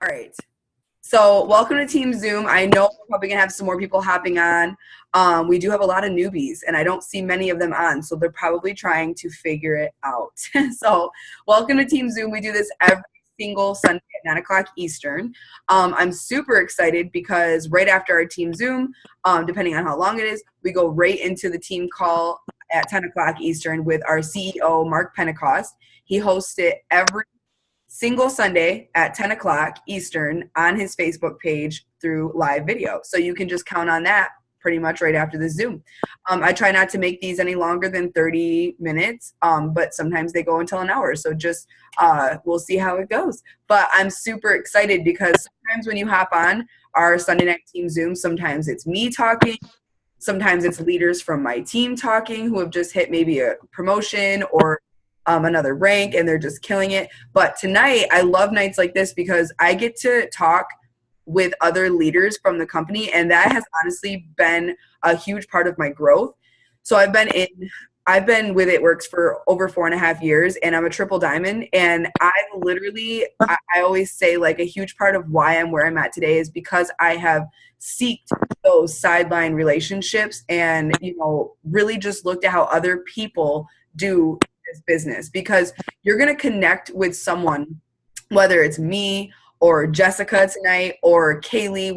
All right. So welcome to Team Zoom. I know we're probably going to have some more people hopping on. We do have a lot of newbies, and I don't see many of them on, so they're probably trying to figure it out. So welcome to Team Zoom. We do this every single Sunday at 9 o'clock Eastern. I'm super excited because right after our Team Zoom, depending on how long it is, we go right into the team call at 10 o'clock Eastern with our CEO, Mark Pentecost. He hosts it every single Sunday at 10 o'clock Eastern on his Facebook page through live video. So you can just count on that pretty much right after the Zoom. I try not to make these any longer than 30 minutes, but sometimes they go until an hour. So just we'll see how it goes. But I'm super excited because sometimes when you hop on our Sunday night team Zoom, sometimes it's me talking. Sometimes it's leaders from my team talking who have just hit maybe a promotion or another rank, and they're just killing it. But tonight, I love nights like this because I get to talk with other leaders from the company, and that has honestly been a huge part of my growth. So I've been with It Works for over 4.5 years, and I'm a triple diamond. And I always say, like, a huge part of why I'm where I'm at today is because I have seeked those sideline relationships and, really just looked at how other people do this business, because you're going to connect with someone, whether it's me or Jessica tonight or Kaylee.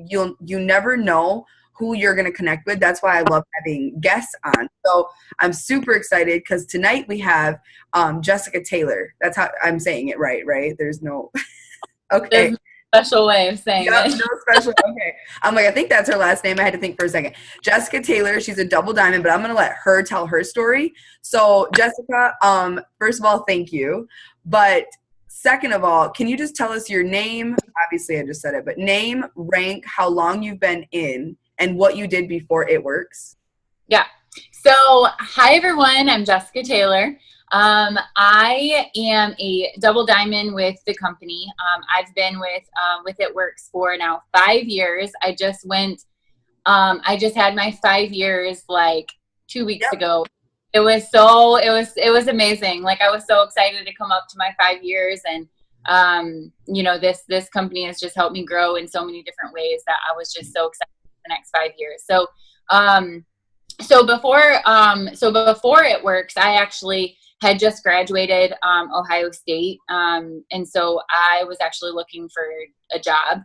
You never know who you're going to connect with. That's why I love having guests on. So I'm super excited because tonight we have Jessica Taylor. That's how I'm saying it right? There's no okay. There's no special way of saying it. No special. Okay. I'm like, I think that's her last name. I had to think for a second. Jessica Taylor. She's a double diamond, but I'm going to let her tell her story. So Jessica, first of all, thank you. But second of all, can you just tell us your name? Obviously, I just said it, but name, rank, how long you've been in, and what you did before It Works. Yeah. So, hi everyone. I'm Jessica Taylor. I am a double diamond with the company. I've been with It Works for now 5 years. I just had my 5 years like 2 weeks ago. It was amazing. Like, I was so excited to come up to my 5 years, and this company has just helped me grow in so many different ways that I was just so excited for the next 5 years. So before It Works, I actually had just graduated Ohio State, and so I was actually looking for a job.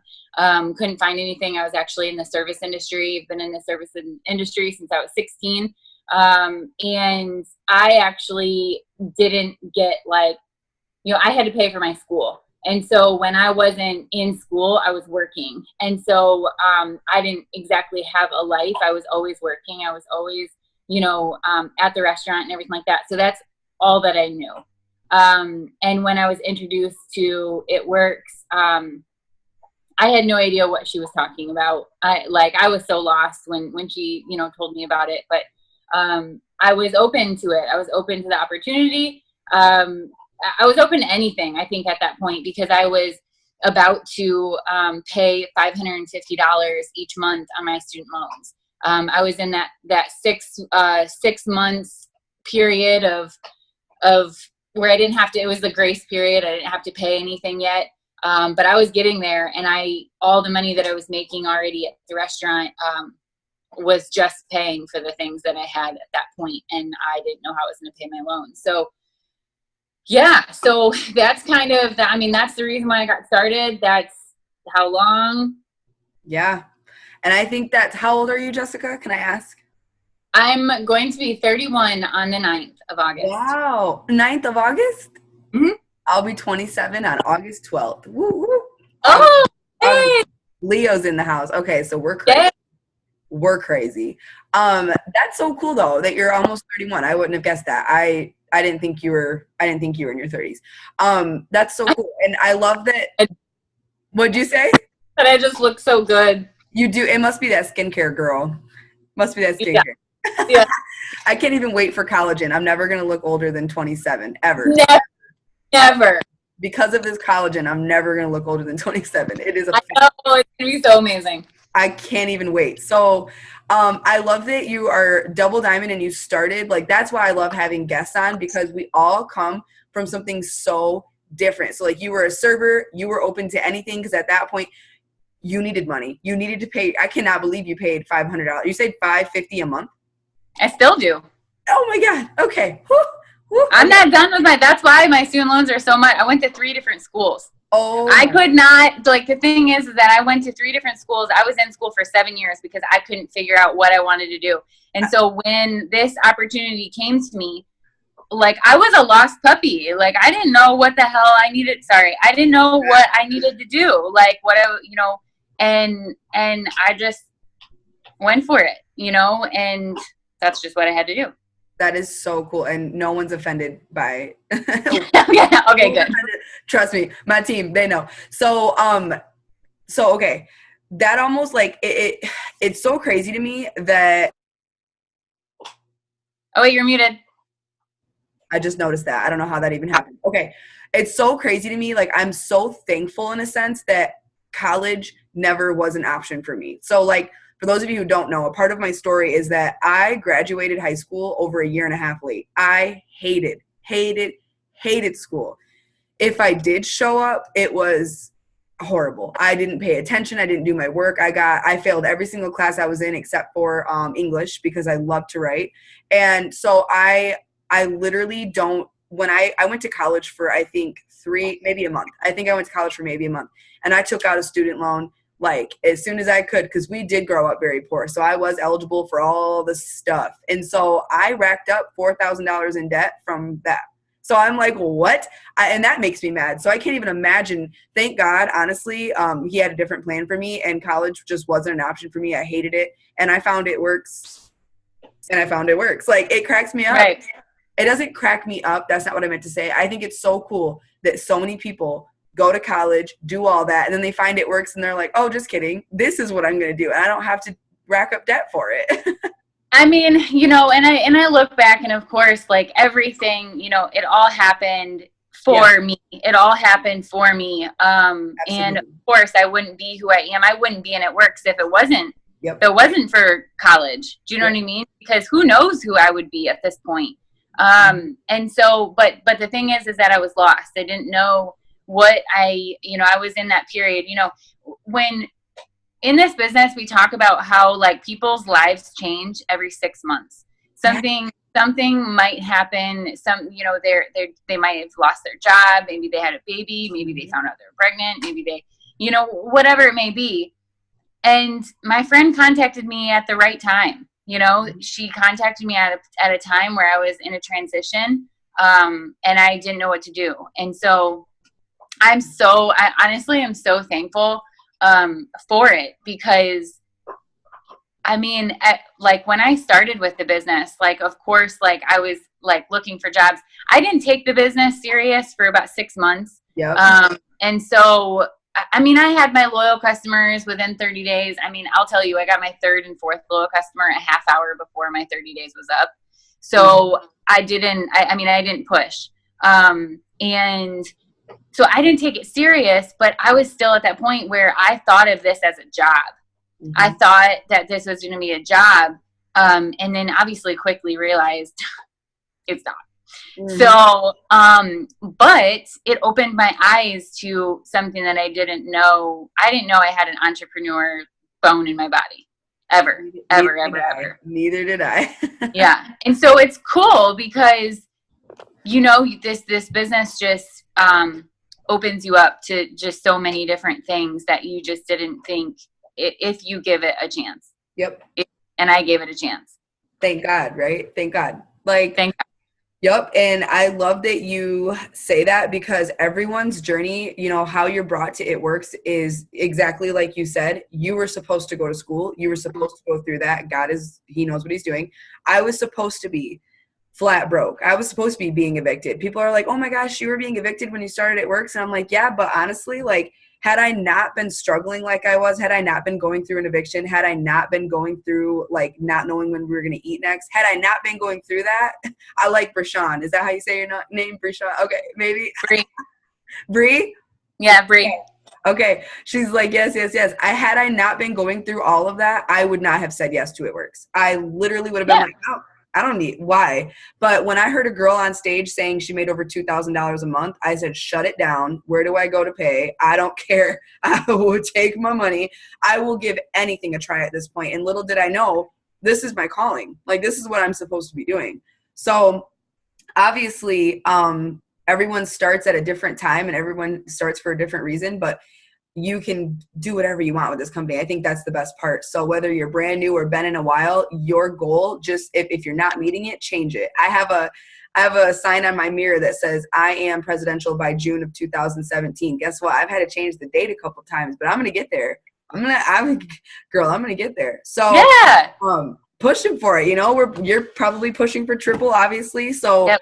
Couldn't find anything. I was actually in the service industry. I've been in the service industry since I was 16. And I actually didn't get I had to pay for my school. And so when I wasn't in school, I was working. And so I didn't exactly have a life. I was always working. I was always, at the restaurant and everything like that. So that's all that I knew. And when I was introduced to It Works, I had no idea what she was talking about. I was so lost when she, told me about it. But I was open to it. I was open to the opportunity. I was open to anything, I think, at that point, because I was about to pay $550 each month on my student loans. I was in that 6 months period of where I didn't have to. It was the grace period. I didn't have to pay anything yet, but I was getting there, and all the money that I was making already at the restaurant was just paying for the things that I had at that point, and I didn't know how I was going to pay my loans. So yeah, so that's kind of that. I mean, that's the reason why I got started. That's how long. Yeah. And I think how old are you, Jessica? Can I ask? I'm going to be 31 on the 9th of August. Wow. 9th of August? Mm-hmm. I'll be 27 on August 12th. Woo, woo. Oh, hey. Leo's in the house. Okay, so we're crazy. Yeah. We're crazy. That's so cool though that you're almost 31. I wouldn't have guessed that. I didn't think you were in your 30s. That's so cool. And I love that. What'd you say? That I just look so good. You do. It must be that skincare, girl. Must be that skincare. Yeah. I can't even wait for collagen. I'm never going to look older than 27 ever. Never. Because of this collagen, I'm never going to look older than 27. It is I know, it's going to be so amazing. I can't even wait. So I love that you are double diamond and you started. Like, that's why I love having guests on, because we all come from something so different. So like you were a server, you were open to anything because at that point you needed money. You needed to pay. I cannot believe you paid $500. You said $550 a month? I still do. Oh my God. Okay. Woo, woo. I'm not done with that's why my student loans are so much. I went to 3 different schools. Oh, I could not, like, the thing is that I went to 3 different schools. I was in school for 7 years because I couldn't figure out what I wanted to do. And so when this opportunity came to me, like, I was a lost puppy. Like, I didn't know what the hell I needed. Sorry. I didn't know what I needed to do. Like, what I, and I just went for it, and that's just what I had to do. That is so cool. And no one's offended by yeah, okay, good. Trust me, my team, they know. So okay. That almost like it's so crazy to me that Oh wait, you're muted. I just noticed that. I don't know how that even happened. Okay. It's so crazy to me. Like, I'm so thankful in a sense that college never was an option for me. So like, for those of you who don't know, a part of my story is that I graduated high school over a year and a half late. I hated school. If I did show up, it was horrible. I didn't pay attention. I didn't do my work. I failed every single class I was in except for English because I love to write. And so I literally don't, when I went to college for, I think maybe a month. I think I went to college for maybe a month. And I took out a student loan like as soon as I could because we did grow up very poor. So I was eligible for all the stuff. And so I racked up $4,000 in debt from that. So I'm like, what? And that makes me mad. So I can't even imagine. Thank God, honestly, he had a different plan for me and college just wasn't an option for me. I hated it. And I found it works. Like, it cracks me up. Right. It doesn't crack me up. That's not what I meant to say. I think it's so cool that so many people go to college, do all that, and then they find it works and they're like, oh, just kidding. This is what I'm going to do. And I don't have to rack up debt for it. I mean, and I look back and of course, like everything, it all happened for me. It all happened for me. And of course I wouldn't be who I am. I wouldn't be in It Works if it wasn't, if it wasn't for college. Do you know what I mean? Because who knows who I would be at this point. And so, but the thing is that I was lost. I didn't know what I was in that period, when in this business, we talk about how like people's lives change every 6 months. Something might happen. They might have lost their job. Maybe they had a baby. Maybe they found out they were pregnant. Maybe they, whatever it may be. And my friend contacted me at the right time. She contacted me at a time where I was in a transition, and I didn't know what to do. And so I honestly am so thankful for it because I mean, like when I started with the business, like, of course, like I was like looking for jobs. I didn't take the business serious for about 6 months. Yeah. And so, I mean, I had my loyal customers within 30 days. I mean, I'll tell you, I got my 3rd and 4th loyal customer a half hour before my 30 days was up. So I didn't push. And so I didn't take it serious, but I was still at that point where I thought of this as a job. Mm-hmm. I thought that this was going to be a job. And then obviously quickly realized it's not. Mm-hmm. So, but it opened my eyes to something that I didn't know. I didn't know I had an entrepreneur bone in my body ever. Neither did I. Yeah. And so it's cool because, this business just, opens you up to just so many different things that you just didn't think if you give it a chance. Yep. And I gave it a chance. Thank God, right? Thank God. Like, thank God. Yep. And I love that you say that because everyone's journey, how you're brought to It Works is exactly like you said. You were supposed to go to school. You were supposed to go through that. He knows what he's doing. I was supposed to be flat broke. I was supposed to be being evicted. People are like, oh my gosh, you were being evicted when you started It Works. And I'm like, yeah, but honestly, like, had I not been struggling like I was, had I not been going through an eviction, had I not been going through like not knowing when we were going to eat next, had I not been going through that, I like Brashawn. Is that how you say your name, Brashawn? Okay, maybe. Bree. Bree? Yeah, Bree. Okay. She's like, yes. Had I not been going through all of that, I would not have said yes to It Works. I literally would have been like, oh, I don't need why. But when I heard a girl on stage saying she made over $2,000 a month, I said, shut it down. Where do I go to pay? I don't care. I will take my money. I will give anything a try at this point. And little did I know, this is my calling. Like, this is what I'm supposed to be doing. So obviously, everyone starts at a different time and everyone starts for a different reason, but you can do whatever you want with this company. I think that's the best part. So whether you're brand new or been in a while, your goal, just if you're not meeting it, change it. I have a sign on my mirror that says I am presidential by June of 2017. Guess what? I've had to change the date a couple times, but I'm going to get there. I'm going to get there. So Yeah. Pushing for it, you're probably pushing for triple, obviously. So Yep.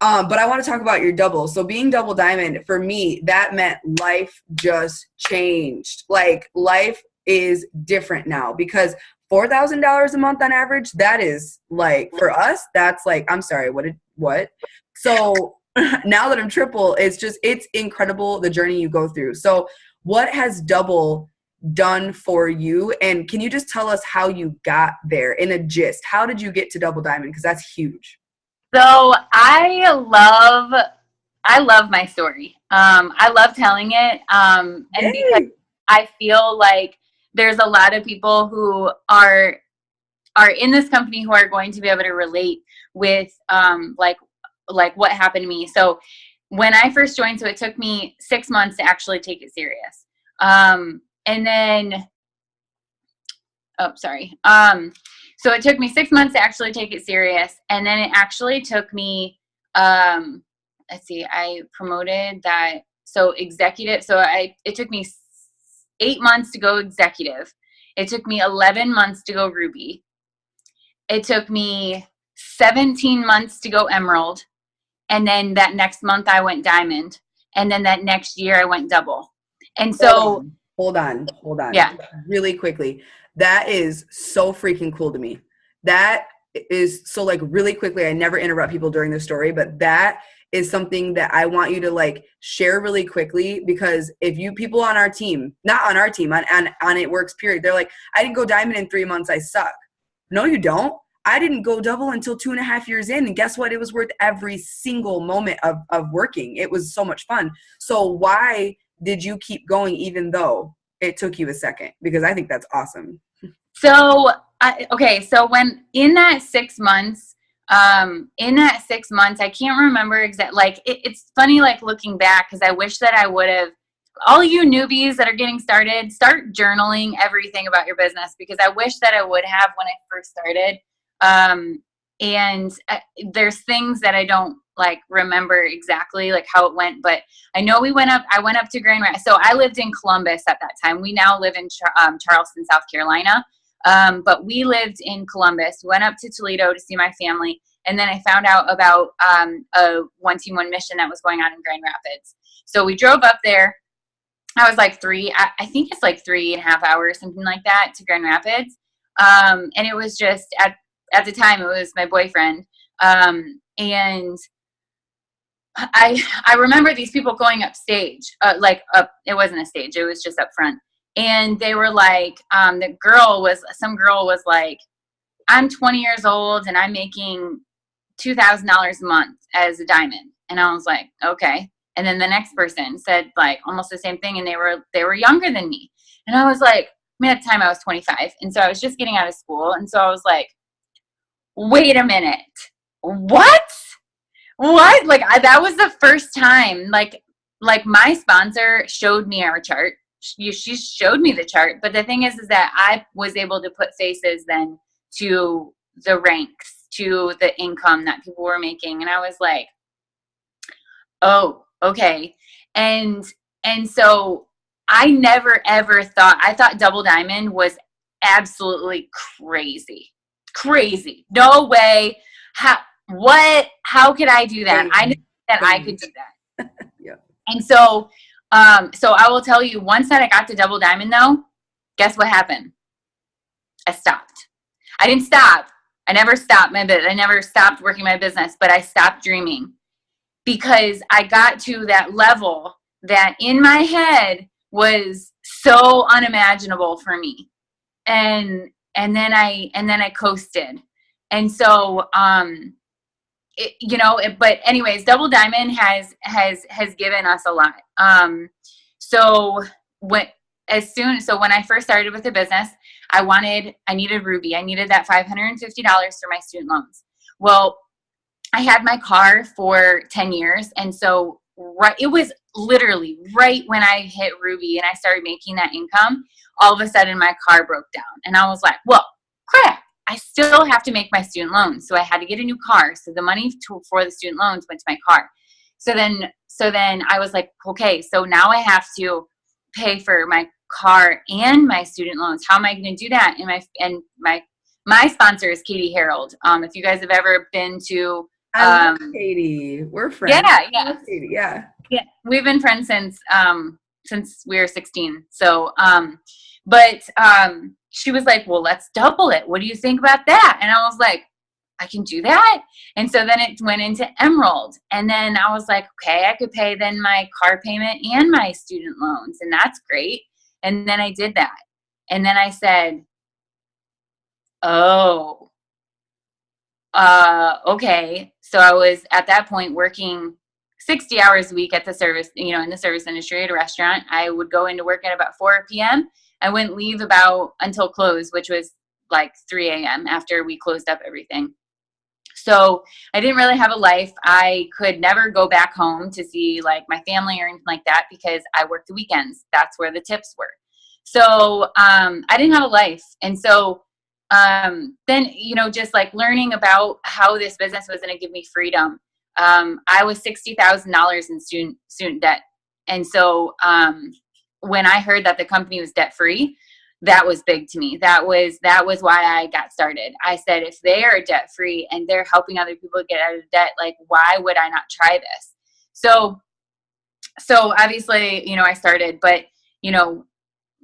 But I want to talk about your double. So being double diamond, for me, that meant life just changed. Like, life is different now because $4,000 a month on average, that is like, for us, that's like, I'm sorry, what? So now that I'm triple, it's incredible the journey you go through. So what has double done for you? And can you just tell us how you got there in a gist? How did you get to double diamond? Because that's huge. So I love my story. I love telling it. And because I feel like there's a lot of people who are in this company who are going to be able to relate with, like what happened to me. So when I first joined, so it took me 6 months to actually take it serious. And then, so it took me 6 months to actually take it serious. And then it actually took me, I promoted that. So executive. So it took me 8 months to go executive. It took me 11 months to go Ruby. It took me 17 months to go Emerald. And then that next month I went Diamond. And then that next year I went Double. And so Hold on. Yeah. Really quickly. That is so freaking cool to me. That is so, like, really quickly, I never interrupt people during their story, but that is something that I want you to, like, share really quickly, because if people on our team, not on our team, on It Works period, they're like, I didn't go Diamond in 3 months, I suck. No, you don't. I didn't go Double until 2.5 years in. And guess what? It was worth every single moment of working. It was so much fun. So why did you keep going even though it took you a second? Because I think that's awesome. So, so when in that 6 months, I can't remember exactly, like, it's funny, like, looking back, because I wish that I would have, all you newbies that are getting started, start journaling everything about your business, because I wish that I would have when I first started. And there's things that I don't, like, remember exactly, like, how it went, but I know I went up to Grand Rapids. So I lived in Columbus at that time. We now live in Charleston, South Carolina. But we lived in Columbus, went up to Toledo to see my family. And then I found out about a 1 Team 1 mission that was going on in Grand Rapids. So we drove up there. I was like I think it's like 3.5 hours, something like that, to Grand Rapids. And it was just, at the time, it was my boyfriend. And I remember these people going up stage, it wasn't a stage, it was just up front. And they were like, some girl was like, I'm 20 years old and I'm making $2,000 a month as a diamond. And I was like, okay. And then the next person said, like, almost the same thing. And they were younger than me. And I was like, at the time I was 25. And so I was just getting out of school. And so I was like, wait a minute, what? Like, that was the first time, like my sponsor showed me our chart. She showed me the chart, but the thing is that I was able to put faces then to the ranks, to the income that people were making. And I was like, oh, okay. And so I never, ever I thought Double Diamond was absolutely crazy. No way. How could I do that? I knew that I could do that. Yeah. And so I will tell you, once that I got to Double Diamond, though, guess what happened? I stopped. I didn't stop. I never stopped I never stopped working my business, but I stopped dreaming, because I got to that level that in my head was so unimaginable for me. And then I coasted. And so, but anyways, Double Diamond has given us a lot. So when I first started with the business, I needed Ruby. I needed that $550 for my student loans. Well, I had my car for 10 years. And so it was literally right when I hit Ruby and I started making that income, all of a sudden my car broke down. And I was like, well, crap, I still have to make my student loans. So I had to get a new car. So the money for the student loans went to my car. So then I was like, okay, so now I have to pay for my car and my student loans. How am I going to do that? And my sponsor is Katie Harold. If you guys have ever been to, I love Katie. We're friends. Yeah. Katie, yeah. Yeah. We've been friends since we were 16. So, but she was like, well, let's double it. What do you think about that? And I was like, I can do that. And so then it went into Emerald. And then I was like, okay, I could pay then my car payment and my student loans. And that's great. And then I did that. And then I said, oh, okay. So I was at that point working 60 hours a week at the service, in the service industry at a restaurant. I would go into work at about 4 p.m. I wouldn't leave until close, which was like 3 a.m. after we closed up everything. So I didn't really have a life. I could never go back home to see like my family or anything like that because I worked the weekends. That's where the tips were. So I didn't have a life. And so then, just like learning about how this business was going to give me freedom. I was $60,000 in student debt. And so when I heard that the company was debt free, that was big to me. That was why I got started. I said, if they are debt free and they're helping other people get out of debt, like, why would I not try this? So obviously, I started, but,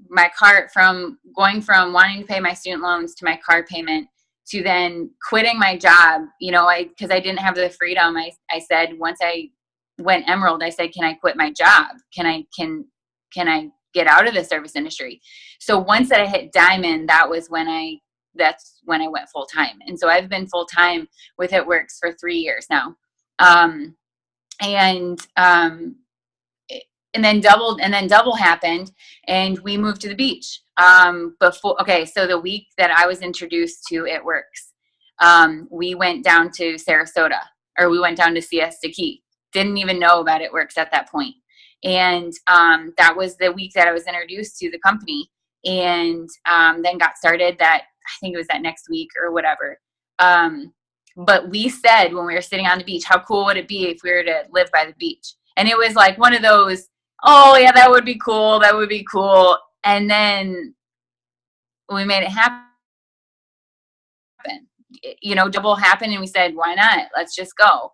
my car from going from wanting to pay my student loans to my car payment to then quitting my job, because I didn't have the freedom. I said, once I went Emerald, I said, can I quit my job? Can I get out of the service industry? So once that I hit Diamond, that's when I went full time. And so I've been full time with It Works for 3 years now. And then double happened and we moved to the beach. So the week that I was introduced to It Works, we went down to Sarasota, or we went down to Siesta Key. Didn't even know about It Works at that point. And that was the week that I was introduced to the company, and then got started I think it was that next week or whatever. But we said when we were sitting on the beach, how cool would it be if we were to live by the beach? And it was like one of those, oh yeah, that would be cool. That would be cool. And then we made it happen. Double happened and we said, why not? Let's just go.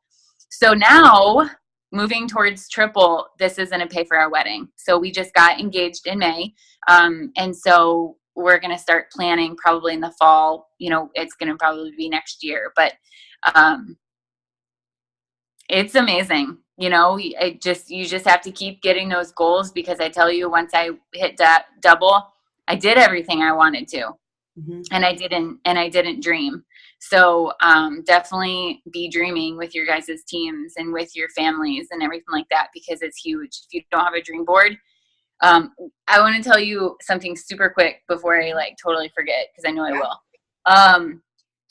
So now moving towards triple, this is going to pay for our wedding. So we just got engaged in May. And so we're going to start planning probably in the fall. It's going to probably be next year, but it's amazing. You just have to keep getting those goals, because I tell you, once I hit that double, I did everything I wanted to. Mm-hmm. And I didn't dream. So definitely be dreaming with your guys' teams and with your families and everything like that, because it's huge. If you don't have a dream board, I want to tell you something super quick before I totally forget, because I know I will.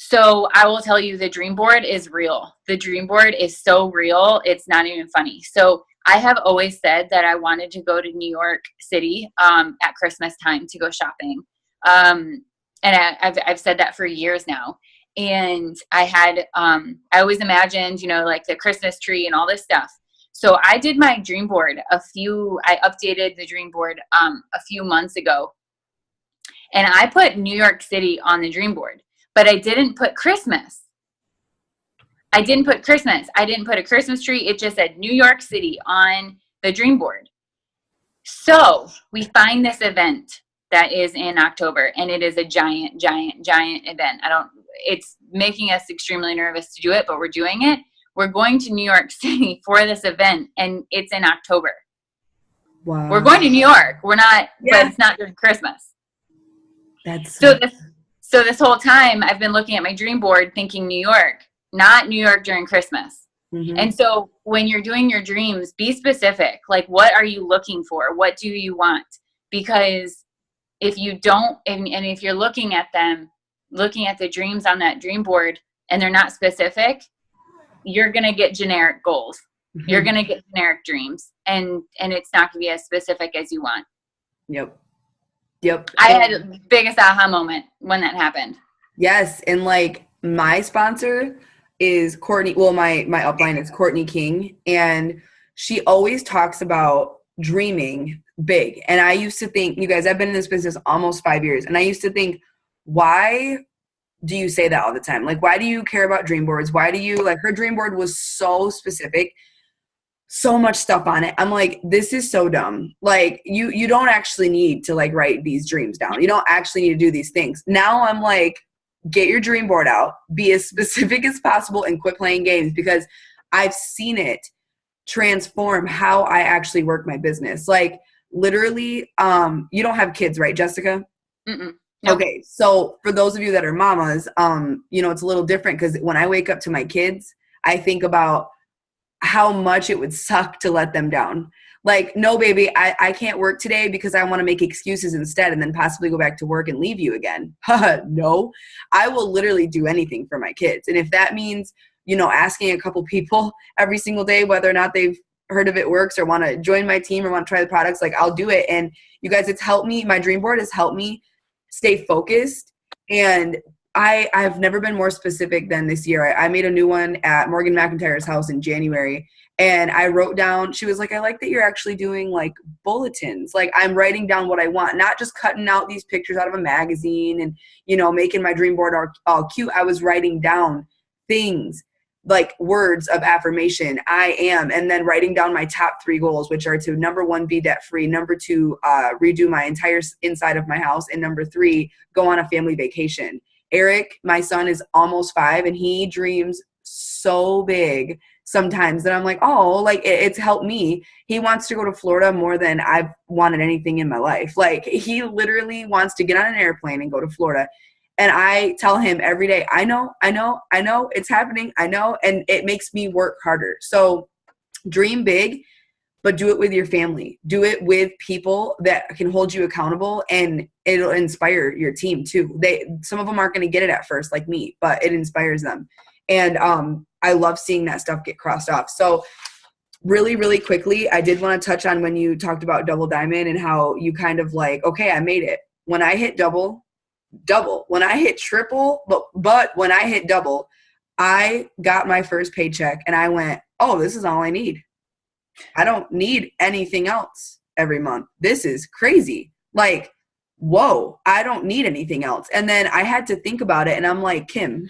So I will tell you, the dream board is real. The dream board is so real. It's not even funny. So I have always said that I wanted to go to New York City at Christmas time to go shopping. And I've said that for years now. And I always imagined, the Christmas tree and all this stuff. So I did my dream board I updated the dream board a few months ago. And I put New York City on the dream board. But I didn't put Christmas. I didn't put a Christmas tree. It just said New York City on the dream board. So we find this event that is in October, and it is a giant, giant, giant event. It's making us extremely nervous to do it, but we're doing it. We're going to New York City for this event, and it's in October. Wow. We're going to New York. We're not, but it's not during Christmas. That's So this whole time I've been looking at my dream board thinking New York, not New York during Christmas. Mm-hmm. And so when you're doing your dreams, be specific. Like, what are you looking for? What do you want? Because if you don't, and if you're looking at the dreams on that dream board and they're not specific, you're going to get generic goals. Mm-hmm. You're going to get generic dreams, and it's not going to be as specific as you want. Yep. I had the biggest aha moment when that happened. Yes. And like my sponsor is Courtney. Well, my upline is Courtney King, and she always talks about dreaming big. And I used to think, you guys, I've been in this business almost 5 years, and I used to think, why do you say that all the time? Like, why do you care about dream boards? Why do you, like, her dream board was so specific, so much stuff on it. I'm like, this is so dumb. Like, you don't actually need to like write these dreams down. You don't actually need to do these things. Now I'm like, get your dream board out, be as specific as possible, and quit playing games, because I've seen it transform how I actually work my business. Like, literally, you don't have kids, right, Jessica? Mm-mm. Nope. Okay. So for those of you that are mamas, it's a little different, because when I wake up to my kids, I think about how much it would suck to let them down. Like, no, baby, I can't work today because I want to make excuses instead and then possibly go back to work and leave you again. No, I will literally do anything for my kids. And if that means, asking a couple people every single day whether or not they've heard of It Works or want to join my team or want to try the products, like, I'll do it. And you guys, it's helped me. My dream board has helped me stay focused. And I've never been more specific than this year. I made a new one at Morgan McIntyre's house in January, and I wrote down, she was like, I like that you're actually doing like bulletins. Like, I'm writing down what I want, not just cutting out these pictures out of a magazine and, making my dream board all cute. I was writing down things like words of affirmation, I am, and then writing down my top 3 goals, which are to, number 1, be debt free, number 2, redo my entire inside of my house, and number 3, go on a family vacation. Eric, my son, is almost 5, and he dreams so big sometimes that I'm like, oh, like, it's helped me. He wants to go to Florida more than I've wanted anything in my life. Like, he literally wants to get on an airplane and go to Florida. And I tell him every day, I know, it's happening, I know, and it makes me work harder. So dream big, but do it with your family. Do it with people that can hold you accountable, and it'll inspire your team too. Some of them aren't going to get it at first, like me, but it inspires them. And I love seeing that stuff get crossed off. So really, really quickly, I did want to touch on when you talked about double diamond and how you kind of like, okay, I made it. When I hit double, when I hit triple, but when I hit double, I got my first paycheck and I went, oh, this is all I need. I don't need anything else every month. This is crazy. Like, whoa, I don't need anything else. And then I had to think about it, and I'm like, Kim,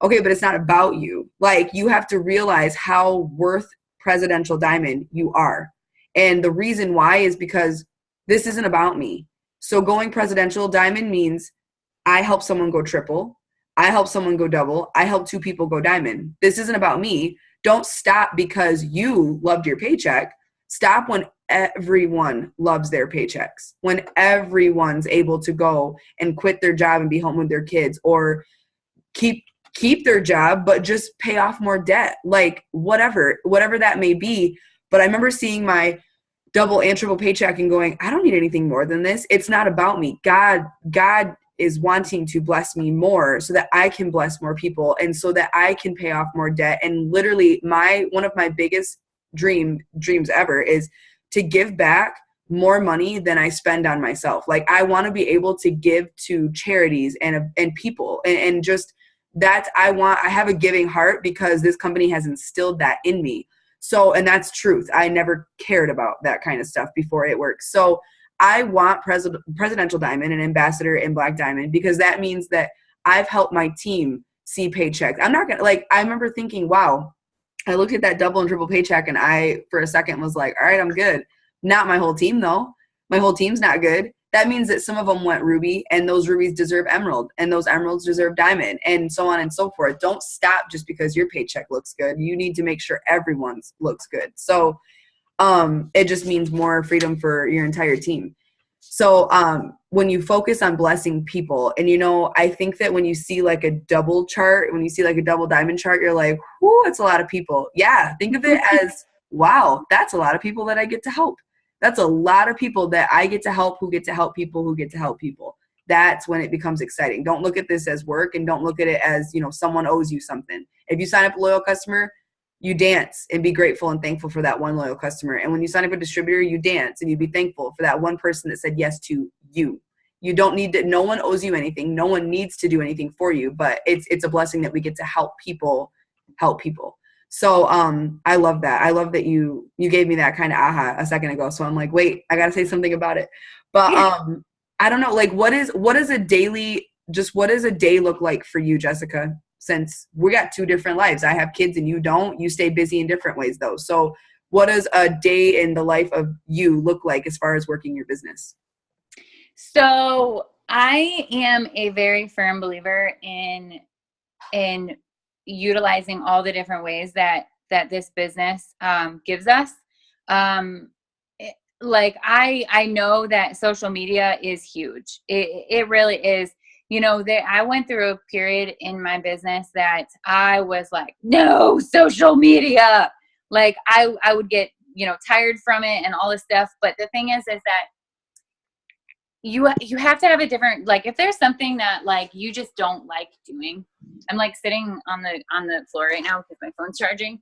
okay, but it's not about you. Like, you have to realize how worth presidential diamond you are. And the reason why is because this isn't about me. So going presidential diamond means I help someone go triple. I help someone go double. I help 2 people go diamond. This isn't about me. Don't stop because you loved your paycheck. Stop when everyone loves their paychecks, when everyone's able to go and quit their job and be home with their kids, or keep their job, but just pay off more debt, like whatever that may be. But I remember seeing my double and triple paycheck and going, I don't need anything more than this. It's not about me. God is wanting to bless me more so that I can bless more people, and so that I can pay off more debt. And literally one of my biggest dreams ever is to give back more money than I spend on myself. Like, I want to be able to give to charities and people, and just that's, I have a giving heart because this company has instilled that in me. So, and that's truth. I never cared about that kind of stuff before It Works. So I want presidential diamond and ambassador and black diamond, because that means that I've helped my team see paychecks. I'm not going to, like, I remember thinking, wow, I looked at that double and triple paycheck and I, for a second, was like, all right, I'm good. Not my whole team though. My whole team's not good. That means that some of them went ruby, and those rubies deserve emerald, and those emeralds deserve diamond, and so on and so forth. Don't stop just because your paycheck looks good. You need to make sure everyone's looks good. So it just means more freedom for your entire team. So when you focus on blessing people, and, you know, I think that when you see like a double chart, when you see like a double diamond chart, you're like, whoo, it's a lot of people. Yeah. Think of it as, wow, that's a lot of people that I get to help. That's a lot of people that I get to help, who get to help people, who get to help people. That's when it becomes exciting. Don't look at this as work, and don't look at it as, you know, someone owes you something. If you sign up a loyal customer, you dance and be grateful and thankful for that one loyal customer. And when you sign up a distributor, you dance and you be thankful for that one person that said yes to you. You don't need to, no one owes you anything. No one needs to do anything for you, but it's a blessing that we get to help people help people. So I love that. I love that you gave me that kind of aha a second ago. So I'm like, wait, I got to say something about it. But I don't know, like what does a day look like for you, Jessica? Since we got two different lives. I have kids and you don't. You stay busy in different ways though. So what does a day in the life of you look like as far as working your business? So I am a very firm believer in utilizing all the different ways that this business gives us. Like I know that social media is huge. It really is. You know, that I went through a period in my business that I was like, no social media. Like I would get, you know, tired from it and all this stuff. But the thing is that you have to have a different, like, if there's something that like you just don't like doing. I'm like sitting on the floor right now because my phone's charging.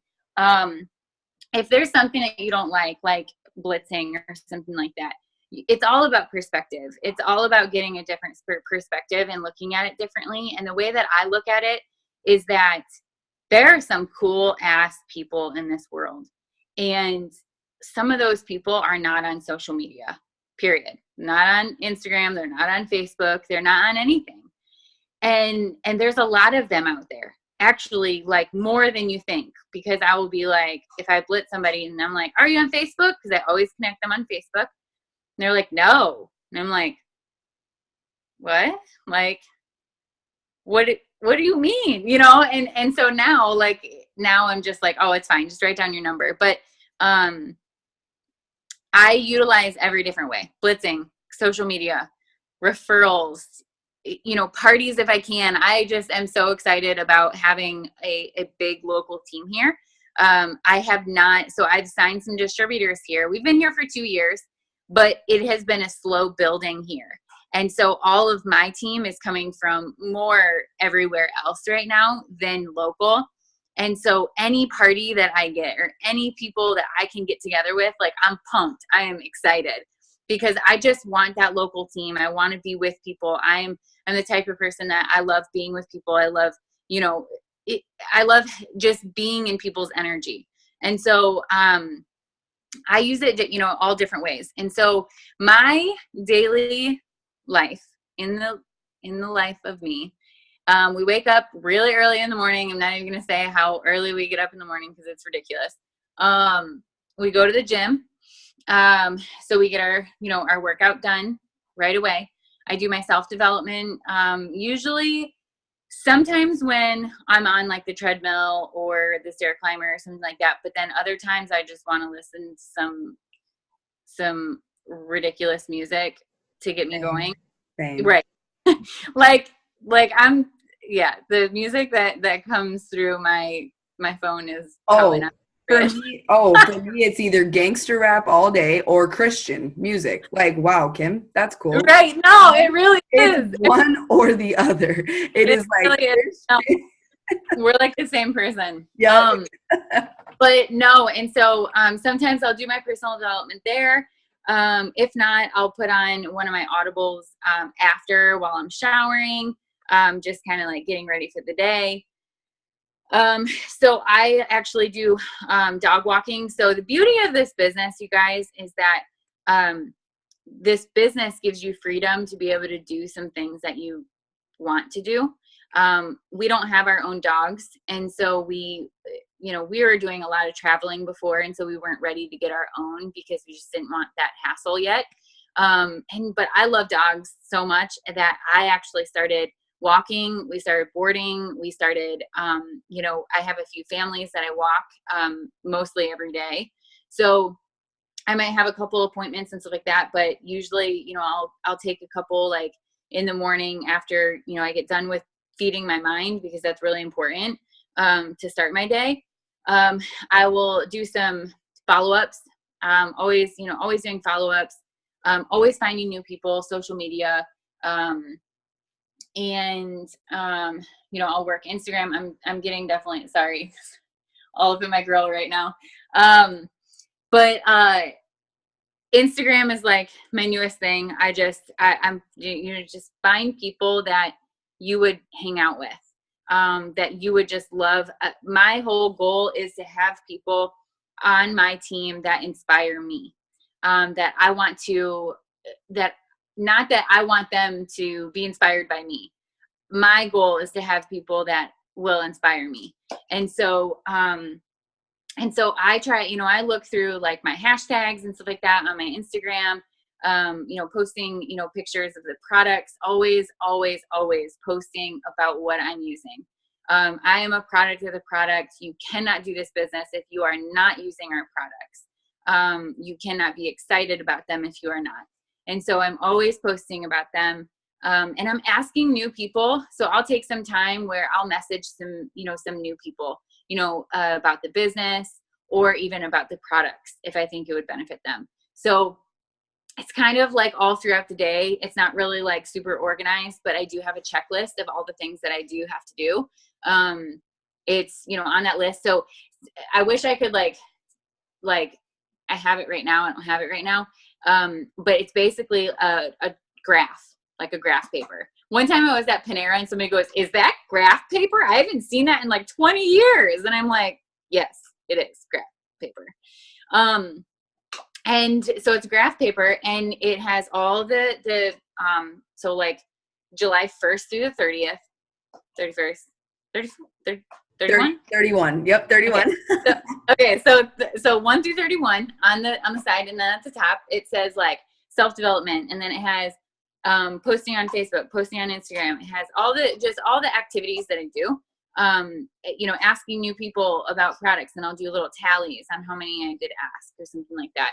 If there's something that you don't like blitzing or something like that, it's all about perspective. It's all about getting a different perspective and looking at it differently. And the way that I look at it is that there are some cool ass people in this world. And some of those people are not on social media, period. Not on Instagram. They're not on Facebook. They're not on anything. And there's a lot of them out there, actually, like more than you think, because I will be like, if I blitz somebody and I'm like, are you on Facebook? Because I always connect them on Facebook. And they're like, no. And I'm like, what? Like, what do you mean? You know? And so now I'm just like, oh, it's fine. Just write down your number. But I utilize every different way: blitzing, social media, referrals, you know, parties if I can. I just am so excited about having a big local team here. I've signed some distributors here. We've been here for 2 years, but it has been a slow building here. And so all of my team is coming from more everywhere else right now than local. And so any party that I get or any people that I can get together with, like, I'm pumped. I am excited because I just want that local team. I want to be with people. I'm the type of person that I love being with people. I love, you know, I love just being in people's energy. And so, I use it, you know, all different ways. And so my daily life in the life of me, we wake up really early in the morning. I'm not even going to say how early we get up in the morning because it's ridiculous. We go to the gym. So we get our workout done right away. I do my self-development, usually sometimes when I'm on like the treadmill or the stair climber or something like that. But then other times I just want to listen to some ridiculous music to get me going. Same. Right. like the music that comes through my phone is probably not for me, it's either gangster rap all day or Christian music. Like, wow, Kim, that's cool. Right. No, it really is. It's one or the other. It is like, really is. No, we're like the same person. Yeah. But no. And so sometimes I'll do my personal development there. If not, I'll put on one of my audibles after while I'm showering, just kind of like getting ready for the day. So I actually do dog walking. So the beauty of this business, you guys, is that this business gives you freedom to be able to do some things that you want to do. We don't have our own dogs. And so we were doing a lot of traveling before. And so we weren't ready to get our own because we just didn't want that hassle yet. But I love dogs so much that I actually started walking. We started boarding. We started, I have a few families that I walk mostly every day. So I might have a couple appointments and stuff like that, but usually, you know, I'll take a couple like in the morning after, you know, I get done with feeding my mind, because that's really important to start my day. I will do some follow-ups. Always, you know, always doing follow-ups, always finding new people, social media. And you know, I'll work Instagram. I'm getting definitely, sorry, all up in my grill right now. But Instagram is like my newest thing. I'm, you know, just find people that you would hang out with, that you would just love. My whole goal is to have people on my team that inspire me, that I want to, that not that I want them to be inspired by me. My goal is to have people that will inspire me. And so I try, you know, I look through like my hashtags and stuff like that on my Instagram, you know, posting, you know, pictures of the products, always posting about what I'm using. I am a product of the product. You cannot do this business if you are not using our products. You cannot be excited about them if you are not. And so I'm always posting about them. And I'm asking new people. So I'll take some time where I'll message some, you know, some new people, you know, about the business or even about the products if I think it would benefit them. So it's kind of like all throughout the day. It's not really like super organized, but I do have a checklist of all the things that I do have to do. It's, you know, on that list. So I wish I could like I have it right now. I don't have it right now. But it's basically a graph, like a graph paper. One time I was at Panera and somebody goes, "Is that graph paper? I haven't seen that in like 20 years. And I'm like, yes, it is graph paper. And so it's graph paper, and it has all the so like July 1st through the 30th, 31st, 31? 31. Yep, 31. Okay, so 1 through 31 on the side, and then at the top it says like self-development, and then it has posting on Facebook, posting on Instagram. It has all the activities that I do. You know, asking new people about products, and I'll do little tallies on how many I did ask or something like that.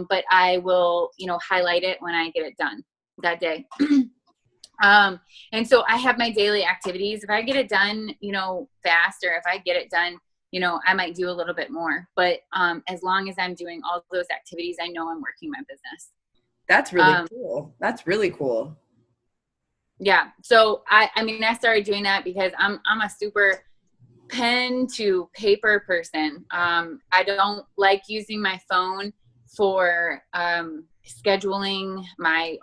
But I will, you know, highlight it when I get it done that day. And so I have my daily activities. If I get it done, you know, fast, or if I get it done, you know, I might do a little bit more. But as long as I'm doing all those activities, I know I'm working my business. That's really cool. That's really cool. Yeah. So I mean, I started doing that because I'm a super pen to paper person. I don't like using my phone for scheduling.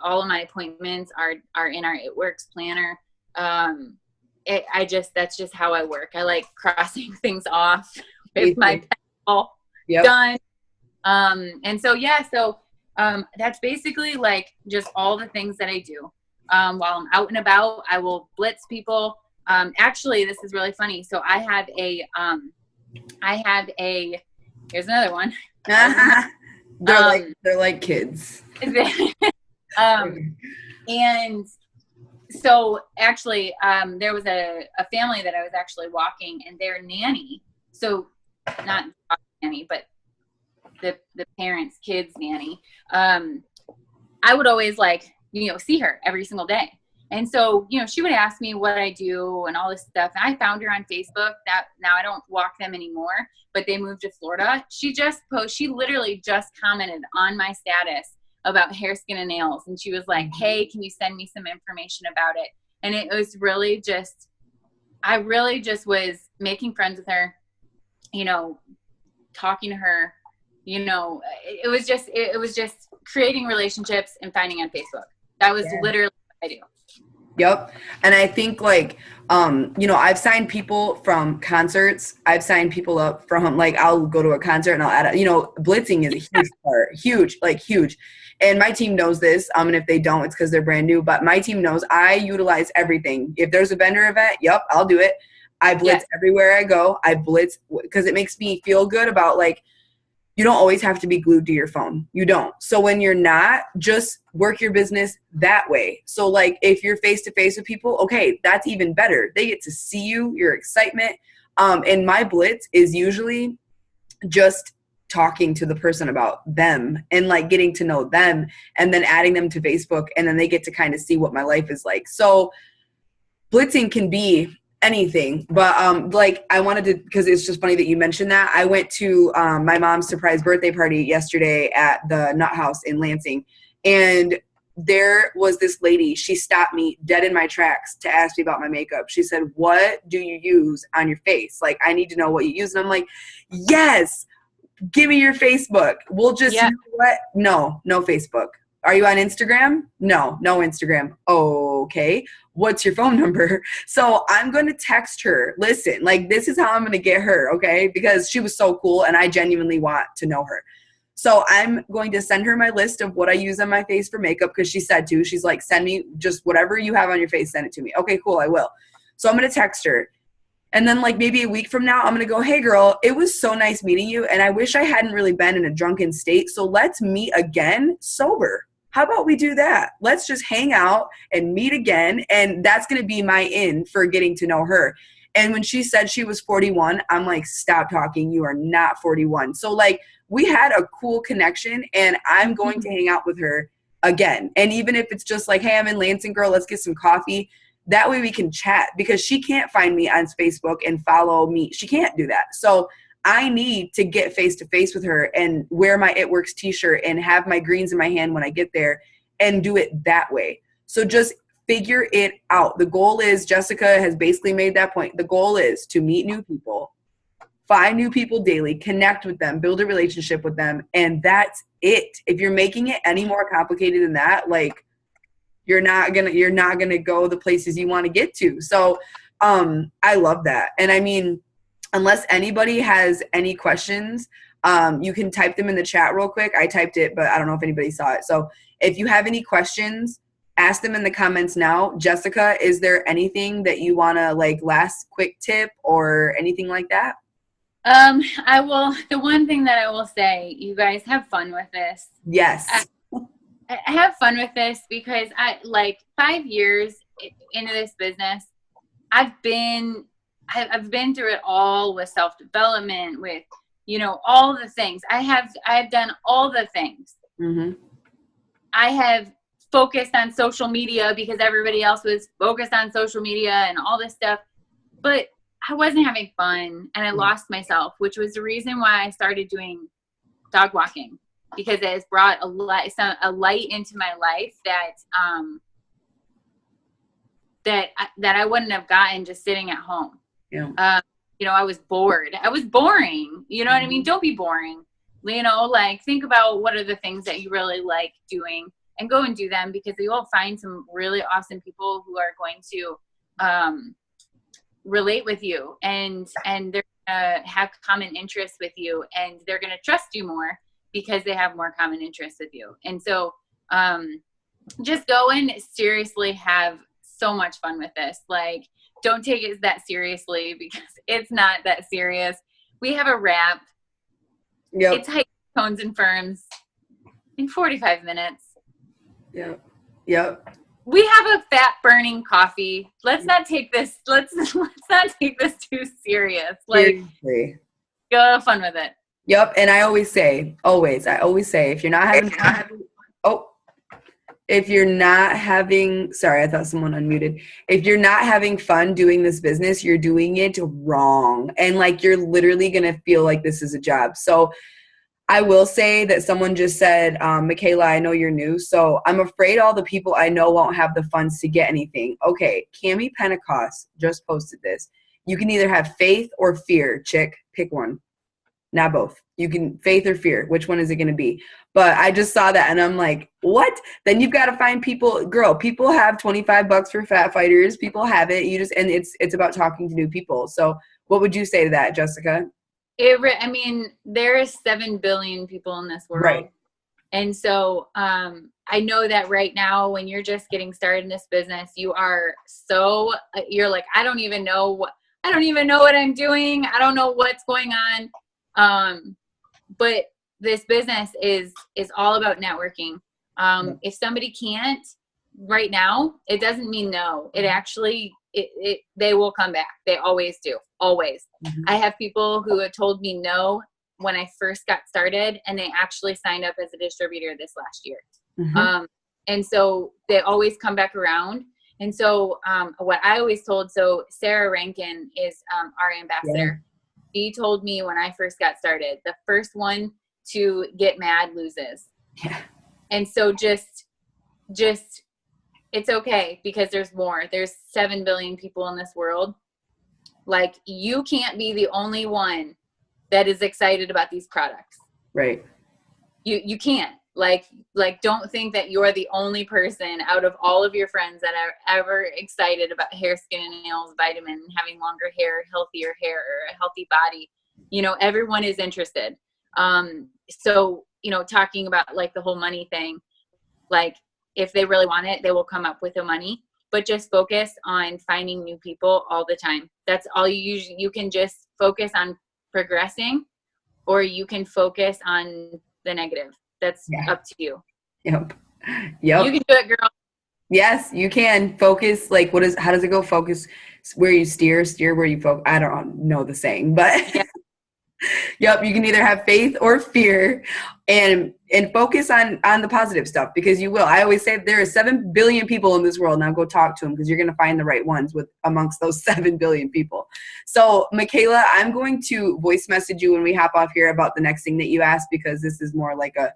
All of my appointments are in our It Works planner. That's just how I work. I like crossing things off with my pen all done. And so, yeah, that's basically like just all the things that I do. While I'm out and about, I will blitz people. Actually, this is really funny. So I have here's another one. They're like kids. And so actually, there was a family that I was actually walking, and their nanny, so not nanny, but the parents' kids' nanny, I would always like, you know, see her every single day. And so, you know, she would ask me what I do and all this stuff. And I found her on Facebook. That now I don't walk them anymore, but they moved to Florida. She literally just commented on my status about hair, skin, and nails. And she was like, "Hey, can you send me some information about it?" And it was really I really just was making friends with her, you know, talking to her, you know, it was just creating relationships and finding on Facebook. That was literally what I do. Yep. And I think like, you know, I've signed people from concerts. I've signed people up from like, I'll go to a concert and I'll add, you know, blitzing is a huge part, huge. And my team knows this. And if they don't, it's because they're brand new, but my team knows I utilize everything. If there's a vendor event, yep, I'll do it. I blitz everywhere I go. I blitz because it makes me feel good about like, you don't always have to be glued to your phone. You don't. So when you're not, just work your business that way. So like if you're face to face with people, okay, that's even better. They get to see you, your excitement. And my blitz is usually just talking to the person about them and like getting to know them and then adding them to Facebook, and then they get to kind of see what my life is like. So blitzing can be anything, but like I wanted to, because it's just funny that you mentioned that. I went to my mom's surprise birthday party yesterday at the Nut House in Lansing, and there was this lady. She stopped me dead in my tracks to ask me about my makeup. She said, "What do you use on your face? Like, I need to know what you use." And I'm like, yes, give me your Facebook. We'll just, you know what? No Facebook. Are you on Instagram? No Instagram. Okay. What's your phone number? So I'm going to text her. Listen, like, this is how I'm going to get her. Okay. Because she was so cool and I genuinely want to know her. So I'm going to send her my list of what I use on my face for makeup, because she said to. She's like, send me just whatever you have on your face, send it to me. Okay, cool, I will. So I'm going to text her. And then like maybe a week from now, I'm going to go, hey girl, it was so nice meeting you. And I wish I hadn't really been in a drunken state. So let's meet again sober. How about we do that? Let's just hang out and meet again. And that's going to be my in for getting to know her. And when she said she was 41, I'm like, stop talking. You are not 41. So like we had a cool connection, and I'm going to hang out with her again. And even if it's just like, hey, I'm in Lansing, girl, let's get some coffee. That way we can chat, because she can't find me on Facebook and follow me. She can't do that. So I need to get face to face with her and wear my It Works t-shirt and have my greens in my hand when I get there and do it that way. So just figure it out. The goal is, Jessica has basically made that point. The goal is to meet new people, find new people daily, connect with them, build a relationship with them. And that's it. If you're making it any more complicated than that, like, you're not gonna go the places you want to get to. So I love that. And I mean, unless anybody has any questions, you can type them in the chat real quick. I typed it, but I don't know if anybody saw it. So if you have any questions, ask them in the comments now. Jessica, is there anything that you want to, like, last quick tip or anything like that? The one thing that I will say, you guys have fun with this. Yes. I have fun with this because I, like, 5 years into this business, I've been through it all with self-development, with, you know, all the things. I've done all the things. Mm-hmm. I have focused on social media because everybody else was focused on social media and all this stuff, but I wasn't having fun, and I lost myself, which was the reason why I started doing dog walking, because it has brought a light into my life that I wouldn't have gotten just sitting at home. Yeah. You know, I was bored. I was boring. You know what I mean? Don't be boring. You know, like, think about what are the things that you really like doing and go and do them, because you will find some really awesome people who are going to relate with you, and they're gonna have common interests with you, and they're gonna trust you more because they have more common interests with you. And so just go and seriously have so much fun with this. Like, don't take it that seriously, because it's not that serious. We have a wrap. Yep. It's high tones and firms in 45 minutes. Yep. Yep. We have a fat burning coffee. Let's not take this. Let's not take this too serious. Like, seriously. Go have fun with it. Yep. And I always say, if you're not having fun, sorry, I thought someone unmuted. If you're not having fun doing this business, you're doing it wrong. And like, you're literally going to feel like this is a job. So I will say that someone just said, Michaela, I know you're new, so I'm afraid all the people I know won't have the funds to get anything. Okay, Cammie Pentecost just posted this. You can either have faith or fear, chick. Pick one. Not both. You can faith or fear. Which one is it going to be? But I just saw that and I'm like, what? Then you've got to find people. Girl, people have $25 for Fat Fighters. People have it. And it's about talking to new people. So what would you say to that, Jessica? I mean, there is 7 billion people in this world. Right. And so I know that right now, when you're just getting started in this business, you're like, I don't even know what I'm doing. I don't know what's going on. But this business is all about networking. If somebody can't right now, it doesn't mean no. It actually, they will come back. They always do. Always. Mm-hmm. I have people who have told me no when I first got started, and they actually signed up as a distributor this last year. Mm-hmm. And so they always come back around. And so what I always told, so Sarah Rankin is our ambassador. Yeah. She told me when I first got started, the first one to get mad loses. Yeah. And so just it's okay, because there's more. There's 7 billion people in this world. Like, you can't be the only one that is excited about these products. Right. You can't. Like, don't think that you're the only person out of all of your friends that are ever excited about hair, skin, and nails, vitamin, having longer hair, healthier hair, or a healthy body. You know, everyone is interested. So, you know, talking about like the whole money thing, like, if they really want it, they will come up with the money, but just focus on finding new people all the time. That's all you can just focus on progressing, or you can focus on the negative. That's up to you. Yep. You can do it, girl. Yes, you can. Focus, like, how does it go? Focus where you steer where you focus. I don't know the saying, but yeah. Yep, you can either have faith or fear, and focus on the positive stuff, because you will. I always say there are 7 billion people in this world. Now go talk to them, because you're going to find the right ones amongst those 7 billion people. So, Michaela, I'm going to voice message you when we hop off here about the next thing that you asked, because this is more like a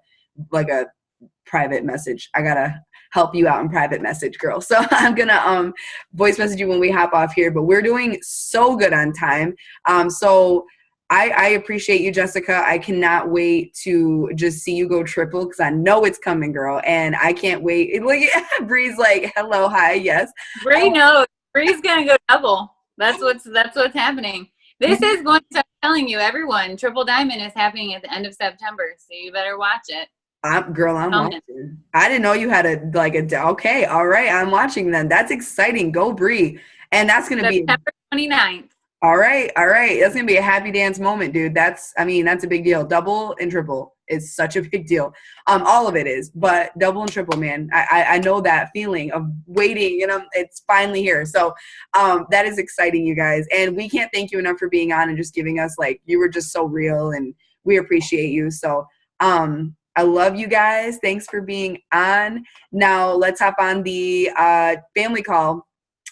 private message. I gotta help you out in private message, girl. So I'm gonna voice message you when we hop off here. But we're doing so good on time. So I appreciate you, Jessica. I cannot wait to just see you go triple, because I know it's coming, girl. And I can't wait. Look at Bree's like, hello, hi, yes. Bree knows. Bree's gonna go double. That's what's happening. This is going to, I'm telling you, everyone, Triple Diamond is happening at the end of September, so you better watch it. I'm watching. I didn't know you had okay, all right, I'm watching then. That's exciting. Go Bree. And that's going to be September 29th. All right. That's going to be a happy dance moment, dude. That's a big deal. Double and triple is such a big deal. All of it is, but double and triple, man. I know that feeling of waiting, it's finally here. So that is exciting, you guys. And we can't thank you enough for being on and just giving us, like, you were just so real, and we appreciate you. So I love you guys. Thanks for being on. Now let's hop on the family call,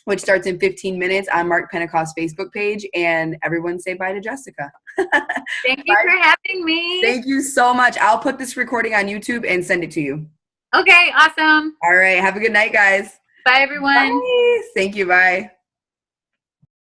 which starts in 15 minutes on Mark Pentecost Facebook page. And everyone say bye to Jessica. Thank you for having me. Thank you so much. I'll put this recording on YouTube and send it to you. Okay, awesome. All right. Have a good night, guys. Bye, everyone. Bye. Thank you. Bye.